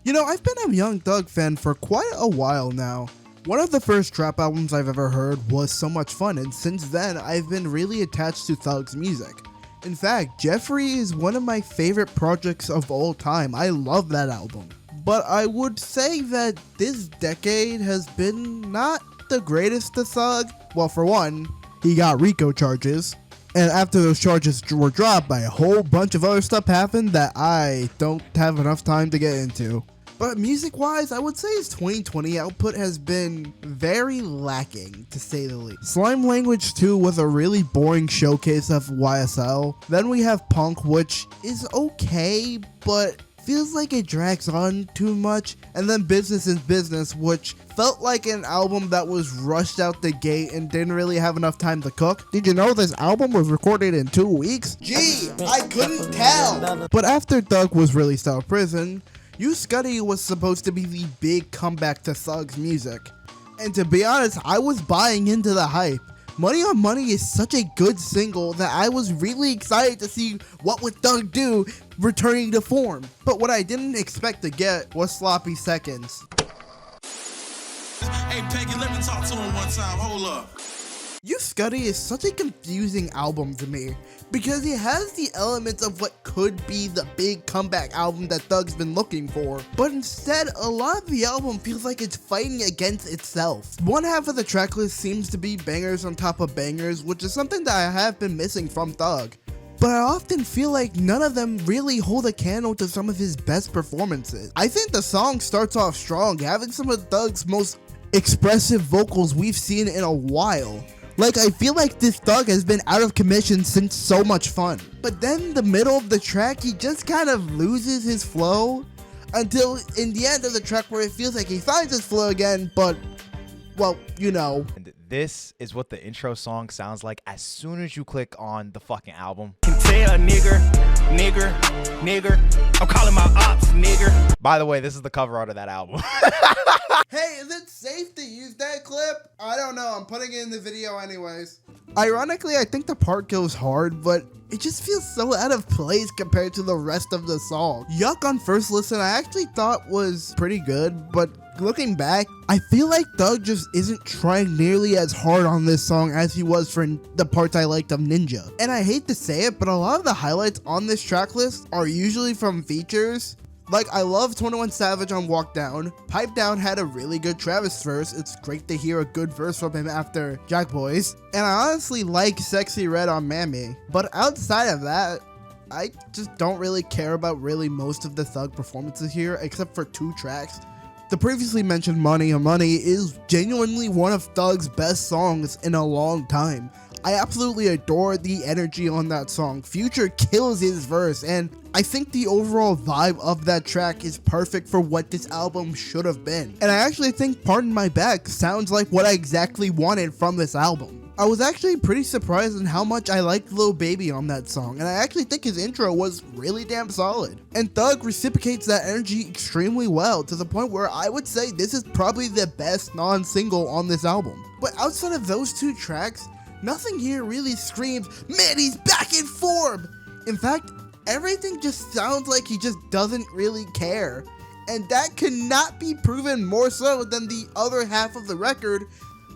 You know, I've been a Young Thug fan for quite a while now. One of the first trap albums I've ever heard was So Much Fun, and since then, I've been really attached to Thug's music. In fact, Jeffrey is one of my favorite projects of all time. I love that album. But I would say that this decade has been not the greatest to Thug. Well, for one, he got RICO charges. And after those charges were dropped, a whole bunch of other stuff happened that I don't have enough time to get into. But music-wise, I would say his 2020 output has been very lacking, to say the least. Slime Language 2 was a really boring showcase of YSL. Then we have Punk, which is okay, but feels like it drags on too much. And then Business is Business, which felt like an album that was rushed out the gate and didn't really have enough time to cook. Did you know this album was recorded in 2 weeks? Gee, I couldn't tell! But after Thug was released out of prison, Scuti was supposed to be the big comeback to Thug's music. And to be honest, I was buying into the hype. Money on Money is such a good single that I was really excited to see what would Thug do returning to form. But what I didn't expect to get was Sloppy Seconds. Hey Peggy, let me talk to him one time, hold up. Scuti is such a confusing album to me because it has the elements of what could be the big comeback album that Thug's been looking for, but instead a lot of the album feels like it's fighting against itself. One half of the tracklist seems to be bangers on top of bangers, which is something that I have been missing from Thug, but I often feel like none of them really hold a candle to some of his best performances. I think the song starts off strong, having some of Thug's most expressive vocals we've seen in a while. Like, I feel like this Thug has been out of commission since So Much Fun. But then the middle of the track, he just kind of loses his flow until in the end of the track where it feels like he finds his flow again, but, well, you know. And this is what the intro song sounds like as soon as you click on the fucking album. Can tell nigger, I'm calling my ops nigger. By the way, this is the cover art of that album. Hey, is it safe to use that clip? I don't know, I'm putting it in the video anyways. Ironically, I think the part goes hard, but it just feels so out of place compared to the rest of the song. Yuck on first listen I actually thought was pretty good, but looking back, I feel like Thug just isn't trying nearly as hard on this song as he was for the parts I liked of Ninja. And I hate to say it, but a lot of the highlights on this track list are usually from features. Like, I love 21 Savage on Walk Down. Pipe Down had a really good Travis verse. It's great to hear a good verse from him after Jack Boys. And I honestly like Sexy Red on Mammy. But outside of that, I just don't really care about really most of the Thug performances here, except for 2 tracks. The previously mentioned Money on Money is genuinely one of Thug's best songs in a long time. I absolutely adore the energy on that song. Future kills his verse, and I think the overall vibe of that track is perfect for what this album should have been. And I actually think Pardon My Back sounds like what I exactly wanted from this album. I was actually pretty surprised in how much I liked Lil Baby on that song, and I actually think his intro was really damn solid. And Thug reciprocates that energy extremely well, to the point where I would say this is probably the best non-single on this album. But outside of those 2 tracks, nothing here really screams, man, he's back in form! In fact, everything just sounds like he just doesn't really care. And that could not be proven more so than the other half of the record,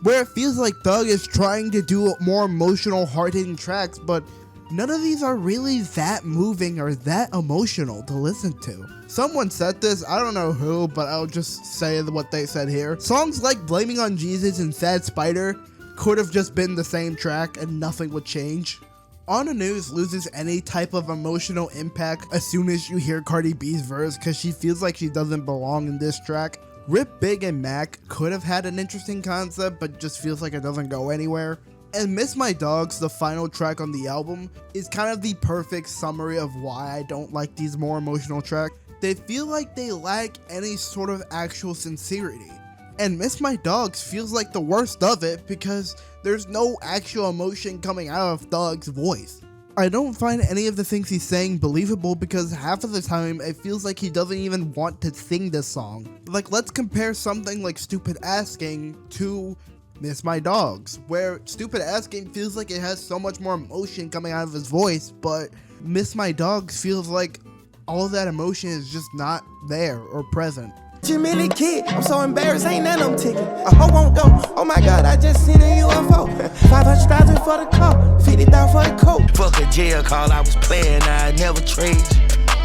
where it feels like Thug is trying to do more emotional, hard-hitting tracks, but none of these are really that moving or that emotional to listen to. Someone said this, I don't know who, but I'll just say what they said here. Songs like Blaming on Jesus and Sad Spider could have just been the same track and nothing would change. On the News loses any type of emotional impact as soon as you hear Cardi B's verse because she feels like she doesn't belong in this track. Rip Big and Mac could have had an interesting concept but just feels like it doesn't go anywhere. And Miss My Dogs, the final track on the album, is kind of the perfect summary of why I don't like these more emotional tracks. They feel like they lack any sort of actual sincerity. And Miss My Dogs feels like the worst of it because there's no actual emotion coming out of Thug's voice. I don't find any of the things he's saying believable because half of the time it feels like he doesn't even want to sing this song. Like, let's compare something like Stupid Asking to Miss My Dogs, where Stupid Asking feels like it has so much more emotion coming out of his voice, but Miss My Dogs feels like all that emotion is just not there or present. Jimmy kid, I'm so embarrassed, ain't none I'm ticking. A hoe won't go. Oh my god, I just seen a UFO. 500,000 for the car, 50,000 for the coat. Fuck a jail call, I was playing, I never trade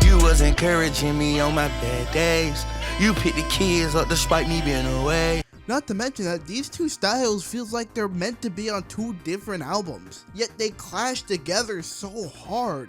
you. You was encouraging me on my bad days. You picked the kids up despite me being away. Not to mention that these two styles feels like they're meant to be on two different albums, yet they clash together so hard.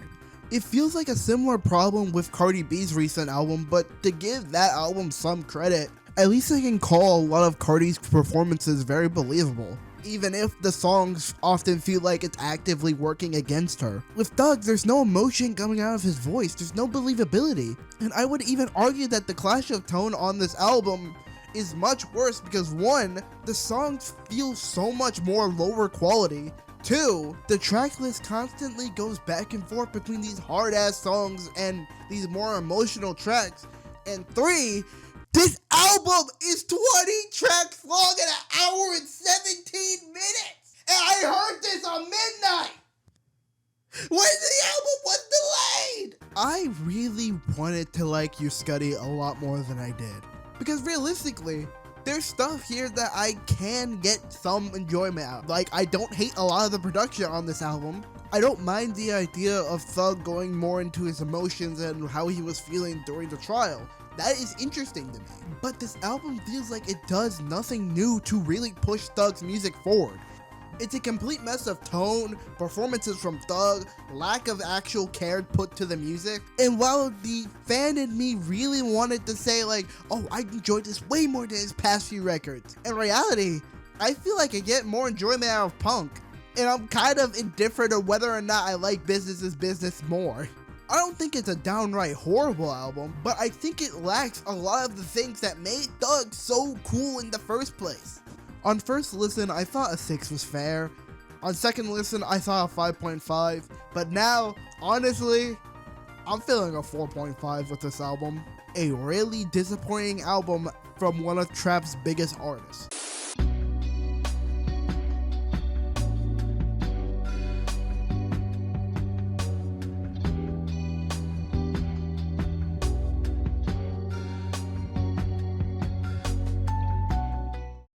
It feels like a similar problem with Cardi B's recent album, but to give that album some credit, at least I can call a lot of Cardi's performances very believable, even if the songs often feel like it's actively working against her. With Thug, there's no emotion coming out of his voice, there's no believability, and I would even argue that the clash of tone on this album is much worse because 1, the songs feel so much more lower quality. 2, the track list constantly goes back and forth between these hard ass songs and these more emotional tracks. And 3, this album is 20 tracks long and 1 hour and 17 minutes. And I heard this on midnight when the album was delayed. I really wanted to like You Scuti a lot more than I did. Because realistically, there's stuff here that I can get some enjoyment out of. Like, I don't hate a lot of the production on this album. I don't mind the idea of Thug going more into his emotions and how he was feeling during the trial. That is interesting to me. But this album feels like it does nothing new to really push Thug's music forward. It's a complete mess of tone, performances from Thug, lack of actual care put to the music. And while the fan in me really wanted to say like, oh, I enjoyed this way more than his past few records, in reality, I feel like I get more enjoyment out of Punk. And I'm kind of indifferent on whether or not I like Business is Business more. I don't think it's a downright horrible album, but I think it lacks a lot of the things that made Thug so cool in the first place. On first listen, I thought a 6 was fair. On second listen, I thought a 5.5. But now, honestly, I'm feeling a 4.5 with this album. A really disappointing album from one of Trap's biggest artists.